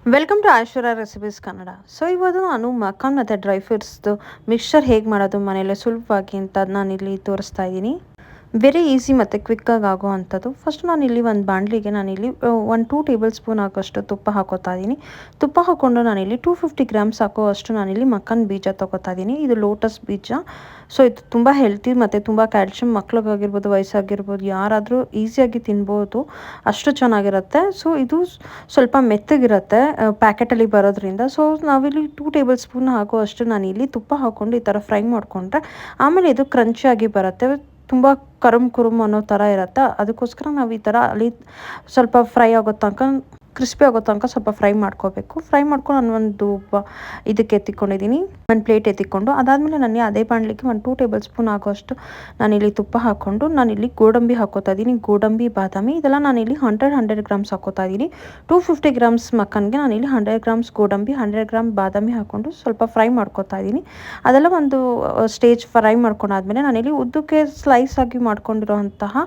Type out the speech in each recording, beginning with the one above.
Welcome to Aishwarya recipes Kannada. So ಇವತ್ತು ನಾನು ಮಕಾನ್ ಮತ್ತು ಡ್ರೈ ಫ್ರೂಟ್ಸ್ದು ಮಿಕ್ಸ್ಚರ್ ಹೇಗೆ ಮಾಡೋದು ಮನೆಯಲ್ಲೇ ಸುಲಭವಾಗಿ ಅಂತ ನಾನಿಲ್ಲಿ ತೋರಿಸ್ತಾ ಇದ್ದೀನಿ. ವೆರಿ ಈಸಿ ಮತ್ತು ಕ್ವಿಕ್ಕಾಗಿ ಆಗೋ ಅಂಥದ್ದು. ಫಸ್ಟ್ ನಾನಿಲ್ಲಿ ಒಂದು ಬಾಣಲಿಗೆ ನಾನಿಲ್ಲಿ 2 ಟೇಬಲ್ ಸ್ಪೂನ್ ಆಗೋಷ್ಟು ತುಪ್ಪ ಹಾಕೋತಾ ಇದ್ದೀನಿ. ತುಪ್ಪ ಹಾಕ್ಕೊಂಡು ನಾನಿಲ್ಲಿ 250 ಗ್ರಾಮ್ಸ್ ಹಾಕೋವಷ್ಟು ನಾನಿಲ್ಲಿ ಮಕಾನ್ ಬೀಜ ತೊಗೋತಾ ಇದ್ದೀನಿ. ಇದು ಲೋಟಸ್ ಬೀಜ. ಸೊ ಇದು ತುಂಬ ಹೆಲ್ತಿ ಮತ್ತು ತುಂಬ ಕ್ಯಾಲ್ಶಿಯಂ, ಮಕ್ಳಿಗಾಗಿರ್ಬೋದು ವಯಸ್ಸಾಗಿರ್ಬೋದು ಯಾರಾದರೂ ಈಸಿಯಾಗಿ ತಿನ್ಬೋದು, ಅಷ್ಟು ಚೆನ್ನಾಗಿರುತ್ತೆ. ಸೊ ಇದು ಸ್ವಲ್ಪ ಮೆತ್ತಗಿರುತ್ತೆ ಪ್ಯಾಕೆಟಲ್ಲಿ ಬರೋದ್ರಿಂದ. ಸೊ ನಾವಿಲ್ಲಿ 2 ಟೇಬಲ್ ಸ್ಪೂನ್ ಹಾಕುವಷ್ಟು ನಾನಿಲ್ಲಿ ತುಪ್ಪ ಹಾಕ್ಕೊಂಡು ಈ ಥರ ಫ್ರೈ ಮಾಡಿಕೊಂಡ್ರೆ ಆಮೇಲೆ ಇದು ಕ್ರಂಚಿಯಾಗಿ ಬರುತ್ತೆ. ತುಂಬ ಕುರುಮ್ ಅನ್ನೋ ಥರ ಇರುತ್ತೆ. ಅದಕ್ಕೋಸ್ಕರ ನಾವು ಈ ಥರ ಅಲ್ಲಿ ಸ್ವಲ್ಪ ಫ್ರೈ ಆಗೋ ತನಕ, ಕ್ರಿಸ್ಪಿ ಆಗೋ ತನಕ ಸ್ವಲ್ಪ ಫ್ರೈ ಮಾಡ್ಕೋಬೇಕು. ಫ್ರೈ ಮಾಡ್ಕೊಂಡು ನಾನು ಒಂದು ಇದಕ್ಕೆ ಎತ್ತಿಕೊಂಡಿದ್ದೀನಿ, ಒಂದು ಪ್ಲೇಟ್ ಎತ್ತಿಕೊಂಡು. ಅದಾದಮೇಲೆ ನಾನು ಅದೇ ಬಾಣಲಿಗೆ 2 ಟೇಬಲ್ ಸ್ಪೂನ್ ಆಗೋಷ್ಟು ನಾನಿಲ್ಲಿ ತುಪ್ಪ ಹಾಕ್ಕೊಂಡು ನಾನಿಲ್ಲಿ ಗೋಡಂಬಿ ಹಾಕೋತಾ ಇದ್ದೀನಿ. ಗೋಡಂಬಿ, ಬಾದಾಮಿ ಇದೆಲ್ಲ ನಾನಿಲ್ಲಿ 100 ಗ್ರಾಮ್ಸ್ ಹಾಕೋತಾ ಇದ್ದೀನಿ. 250 ಗ್ರಾಮ್ಸ್ ಮಕ್ಕನ್ಗೆ ನಾನಿಲ್ಲಿ 100 ಗ್ರಾಮ್ಸ್ ಗೋಡಂಬಿ, 100 ಗ್ರಾಮ್ ಬಾದಾಮಿ ಹಾಕ್ಕೊಂಡು ಸ್ವಲ್ಪ ಫ್ರೈ ಮಾಡ್ಕೋತಾ ಇದ್ದೀನಿ. ಅದೆಲ್ಲ ಒಂದು ಸ್ಟೇಜ್ ಫ್ರೈ ಮಾಡ್ಕೊಂಡಾದ್ಮೇಲೆ ನಾನಿಲ್ಲಿ ಉದ್ದಕ್ಕೆ ಸ್ಲೈಸ್ ಆಗಿ ಮಾಡ್ಕೊಂಡಿರೋಂತಹ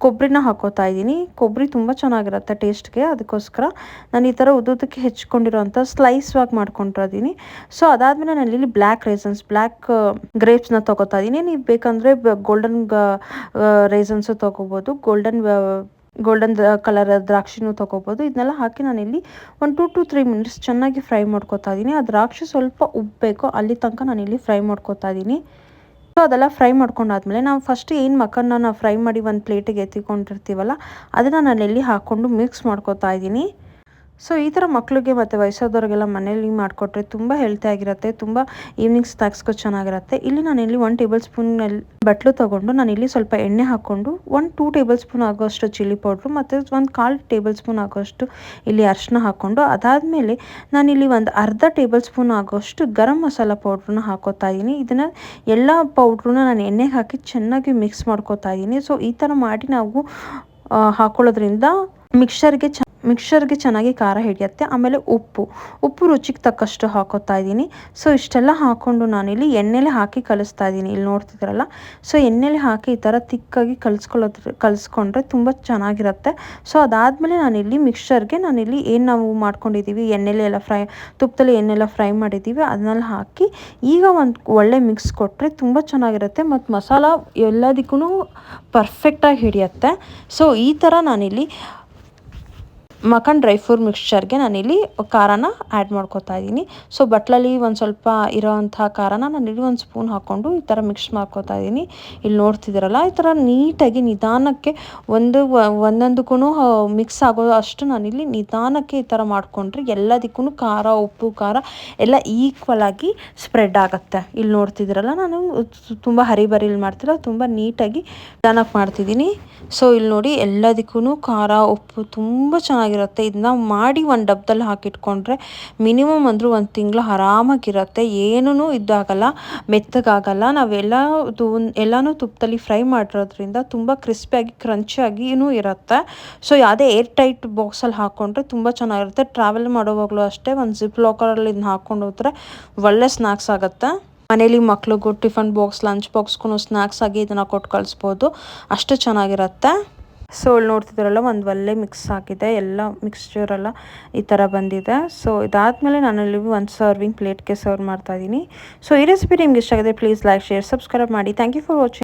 ಕೊಬ್ಬರಿನ ಹಾಕೋತಾ ಇದ್ದೀನಿ. ಕೊಬ್ಬರಿ ತುಂಬ ಚೆನ್ನಾಗಿರುತ್ತೆ ಟೇಸ್ಟ್ಗೆ, ಅದಕ್ಕೋಸ್ಕರ ನಾನು ಈ ಥರ ಉದ್ದಕ್ಕೆ ಹೆಚ್ಕೊಂಡಿರೋಂಥ ಸ್ಲೈಸ್ವಾಗಿ ಮಾಡ್ಕೊಂಡಿದ್ದೀನಿ. ಸೊ ಅದಾದಮೇಲೆ ನಾನು ಇಲ್ಲಿ ಬ್ಲ್ಯಾಕ್ ಗ್ರೇಪ್ಸ್ನ ತೊಗೋತಾ ಇದ್ದೀನಿ. ನೀವು ಬೇಕಂದರೆ ಗೋಲ್ಡನ್ ರೇಸನ್ಸು ತೊಗೋಬೋದು, ಗೋಲ್ಡನ್ ಕಲರ್ ದ್ರಾಕ್ಷಿನೂ ತೊಗೋಬೋದು. ಇದನ್ನೆಲ್ಲ ಹಾಕಿ ನಾನಿಲ್ಲಿ 2 to 3 ಮಿನಿಟ್ಸ್ ಚೆನ್ನಾಗಿ ಫ್ರೈ ಮಾಡ್ಕೋತಾ ಇದ್ದೀನಿ. ಆ ದ್ರಾಕ್ಷಿ ಸ್ವಲ್ಪ ಉಪ್ಪಬೇಕು ಅಲ್ಲಿ ತನಕ ನಾನಿಲ್ಲಿ ಫ್ರೈ ಮಾಡ್ಕೋತಾ ಇದ್ದೀನಿ. ಸೊ ಅದೆಲ್ಲ ಫ್ರೈ ಮಾಡ್ಕೊಂಡಾದ್ಮೇಲೆ ನಾವು ಫಸ್ಟ್ ಏನು ಮಕ್ಕನ್ನ ನಾವು ಫ್ರೈ ಮಾಡಿ ಒಂದು ಪ್ಲೇಟಿಗೆ ಎತ್ತಿಕೊಂಡಿರ್ತೀವಲ್ಲ ಅದನ್ನು ನಾನಿಲ್ಲಿ ಹಾಕ್ಕೊಂಡು ಮಿಕ್ಸ್ ಮಾಡ್ಕೋತಾ ಇದ್ದೀನಿ. ಸೊ ಈ ಥರ ಮಕ್ಕಳಿಗೆ ಮತ್ತು ವಯಸ್ಸಾದವ್ರಿಗೆಲ್ಲ ಮನೇಲಿ ಮಾಡಿಕೊಟ್ರೆ ತುಂಬ ಹೆಲ್ತಿಯಾಗಿರುತ್ತೆ, ತುಂಬ ಈವ್ನಿಂಗ್ ಸ್ನ್ಯಾಕ್ಸ್ಗೂ ಚೆನ್ನಾಗಿರುತ್ತೆ. ಇಲ್ಲಿ ನಾನಿಲ್ಲಿ 1 ಟೇಬಲ್ ಸ್ಪೂನಲ್ಲಿ ಬಟ್ಲು ತೊಗೊಂಡು ನಾನಿಲ್ಲಿ ಸ್ವಲ್ಪ ಎಣ್ಣೆ ಹಾಕ್ಕೊಂಡು 2 ಟೇಬಲ್ ಸ್ಪೂನ್ ಆಗೋಷ್ಟು ಚಿಲ್ಲಿ ಪೌಡ್ರು ಮತ್ತು 1/4 ಟೇಬಲ್ ಸ್ಪೂನ್ ಆಗೋಷ್ಟು ಇಲ್ಲಿ ಅರಿಶಿನ ಹಾಕ್ಕೊಂಡು, ಅದಾದಮೇಲೆ ನಾನಿಲ್ಲಿ ಒಂದು ಅರ್ಧ ಟೇಬಲ್ ಸ್ಪೂನ್ ಆಗೋಷ್ಟು ಗರಂ ಮಸಾಲ ಪೌಡ್ರನ್ನ ಹಾಕೋತಾ ಇದ್ದೀನಿ. ಇದನ್ನು ಎಲ್ಲ ಪೌಡ್ರನ್ನ ನಾನು ಎಣ್ಣೆಗೆ ಹಾಕಿ ಚೆನ್ನಾಗಿ ಮಿಕ್ಸ್ ಮಾಡ್ಕೋತಾ ಇದ್ದೀನಿ. ಸೊ ಈ ಥರ ಮಾಡಿ ನಾವು ಹಾಕೊಳ್ಳೋದ್ರಿಂದ ಮಿಕ್ಸ್ಚರ್ಗೆ ಚೆನ್ನಾಗಿ ಖಾರ ಹಿಡಿಯುತ್ತೆ. ಆಮೇಲೆ ಉಪ್ಪು ರುಚಿಗೆ ತಕ್ಕಷ್ಟು ಹಾಕೋತಾ ಇದ್ದೀನಿ. ಸೊ ಇಷ್ಟೆಲ್ಲ ಹಾಕ್ಕೊಂಡು ನಾನಿಲ್ಲಿ ಎಣ್ಣೆಲೆ ಹಾಕಿ ಕಲಿಸ್ತಾ ಇದ್ದೀನಿ. ಇಲ್ಲಿ ನೋಡ್ತಿದ್ದೀರಲ್ಲ, ಸೊ ಎಣ್ಣೆಲೆ ಹಾಕಿ ಈ ಥರ ತಿಕ್ಕಾಗಿ ಕಲಿಸ್ಕೊಂಡ್ರೆ ತುಂಬ ಚೆನ್ನಾಗಿರುತ್ತೆ. ಸೊ ಅದಾದಮೇಲೆ ನಾನಿಲ್ಲಿ ಮಿಕ್ಸ್ಚರ್ಗೆ ನಾನಿಲ್ಲಿ ಏನು ನಾವು ಮಾಡ್ಕೊಂಡಿದ್ದೀವಿ ತುಪ್ಪದಲ್ಲಿ ಎಣ್ಣೆಲ್ಲ ಫ್ರೈ ಮಾಡಿದ್ದೀವಿ ಅದನ್ನೆಲ್ಲ ಹಾಕಿ ಈಗ ಒಂದು ಒಳ್ಳೆ ಮಿಕ್ಸ್ ಕೊಟ್ಟರೆ ತುಂಬ ಚೆನ್ನಾಗಿರುತ್ತೆ ಮತ್ತು ಮಸಾಲ ಎಲ್ಲದಕ್ಕೂ ಪರ್ಫೆಕ್ಟಾಗಿ ಹಿಡಿಯುತ್ತೆ. ಸೊ ಈ ಥರ ನಾನಿಲ್ಲಿ ಮಕಾನ್ ಡ್ರೈ ಫ್ರೂಟ್ ಮಿಕ್ಸ್ಚರ್ಗೆ ನಾನಿಲ್ಲಿ ಖಾರನ ಆ್ಯಡ್ ಮಾಡ್ಕೋತಾ ಇದ್ದೀನಿ. ಸೊ ಬಟ್ಲಲ್ಲಿ ಒಂದು ಸ್ವಲ್ಪ ಇರೋವಂಥ ಖಾರನ ನಾನಿಲ್ಲಿ 1 ಸ್ಪೂನ್ ಹಾಕ್ಕೊಂಡು ಈ ಥರ ಮಿಕ್ಸ್ ಮಾಡ್ಕೋತಾ ಇದ್ದೀನಿ. ಇಲ್ಲಿ ನೋಡ್ತಿದ್ದೀರಲ್ಲ, ಈ ಥರ ನೀಟಾಗಿ ನಿಧಾನಕ್ಕೆ ಒಂದೊಂದಕ್ಕೂ ಮಿಕ್ಸ್ ಆಗೋ ಅಷ್ಟು ನಾನಿಲ್ಲಿ ನಿಧಾನಕ್ಕೆ ಈ ಥರ ಮಾಡಿಕೊಂಡ್ರೆ ಎಲ್ಲದಕ್ಕೂ ಉಪ್ಪು ಖಾರ ಎಲ್ಲ ಈಕ್ವಲ್ ಆಗಿ ಸ್ಪ್ರೆಡ್ ಆಗುತ್ತೆ. ಇಲ್ಲಿ ನೋಡ್ತಿದ್ದೀರಲ್ಲ, ನಾನು ತುಂಬ ಹರಿಬರಿಲಿ ಮಾಡ್ತಿಲ್ಲ, ತುಂಬ ನೀಟಾಗಿ ನಿಧಾನಕ್ಕೆ ಮಾಡ್ತಿದ್ದೀನಿ. ಸೊ ಇಲ್ಲಿ ನೋಡಿ ಎಲ್ಲದಕ್ಕೂ ಖಾರ ಉಪ್ಪು ತುಂಬ ಚೆನ್ನಾಗಿರುತ್ತೆ. ಇದನ್ನ ಮಾಡಿ ಒಂದು ಡಬ್ಬದಲ್ಲಿ ಹಾಕಿಟ್ಕೊಂಡ್ರೆ ಮಿನಿಮಮ್ ಅಂದರೂ 1 ತಿಂಗಳು ಆರಾಮಾಗಿರುತ್ತೆ. ಏನೂ ಇದಾಗಲ್ಲ, ಮೆತ್ತಗಾಗಲ್ಲ. ಎಲ್ಲನೂ ತುಪ್ಪದಲ್ಲಿ ಫ್ರೈ ಮಾಡಿರೋದ್ರಿಂದ ತುಂಬ ಕ್ರಿಸ್ಪಿಯಾಗಿ ಕ್ರಂಚಿಯಾಗಿಯೂ ಇರುತ್ತೆ. ಸೊ ಯಾವುದೇ ಏರ್ ಟೈಟ್ ಬಾಕ್ಸಲ್ಲಿ ಹಾಕ್ಕೊಂಡ್ರೆ ತುಂಬ ಚೆನ್ನಾಗಿರುತ್ತೆ. ಟ್ರಾವೆಲ್ ಮಾಡೋವಾಗಲೂ ಅಷ್ಟೇ ಒಂದು ಜಿಪ್ ಲಾಕರಲ್ಲಿ ಇದನ್ನ ಹಾಕ್ಕೊಂಡು ಹೋದರೆ ಒಳ್ಳೆ ಸ್ನ್ಯಾಕ್ಸ್ ಆಗುತ್ತೆ. ಮನೇಲಿ ಮಕ್ಳಿಗೂ ಟಿಫನ್ ಬಾಕ್ಸ್, ಲಂಚ್ ಬಾಕ್ಸ್ಗೂ ಸ್ನ್ಯಾಕ್ಸ್ ಆಗಿ ಇದನ್ನು ಕೊಟ್ಟು ಕಳಿಸ್ಬೋದು, ಅಷ್ಟು ಚೆನ್ನಾಗಿರುತ್ತೆ. ಸೊ ಇಲ್ಲಿ ನೋಡ್ತಿದ್ದಾರಲ್ಲ, ಒಂದು ಒಳ್ಳೆ ಮಿಕ್ಸ್ ಆಗಿದೆ, ಎಲ್ಲ ಮಿಕ್ಸ್ಚರೆಲ್ಲ ಈ ಥರ ಬಂದಿದೆ. ಸೊ ಇದಾದಮೇಲೆ ನಾನಲ್ಲಿ ಒಂದು ಸರ್ವಿಂಗ್ ಪ್ಲೇಟ್ಗೆ ಸರ್ವ್ ಮಾಡ್ತಾಯಿದ್ದೀನಿ. ಸೊ ಈ ರೆಸಿಪಿ ನಿಮ್ಗೆ ಇಷ್ಟ ಆಗಿದೆ ಪ್ಲೀಸ್ ಲೈಕ್, ಶೇರ್, ಸಬ್ಸ್ಕ್ರೈಬ್ ಮಾಡಿ. Thank you for watching.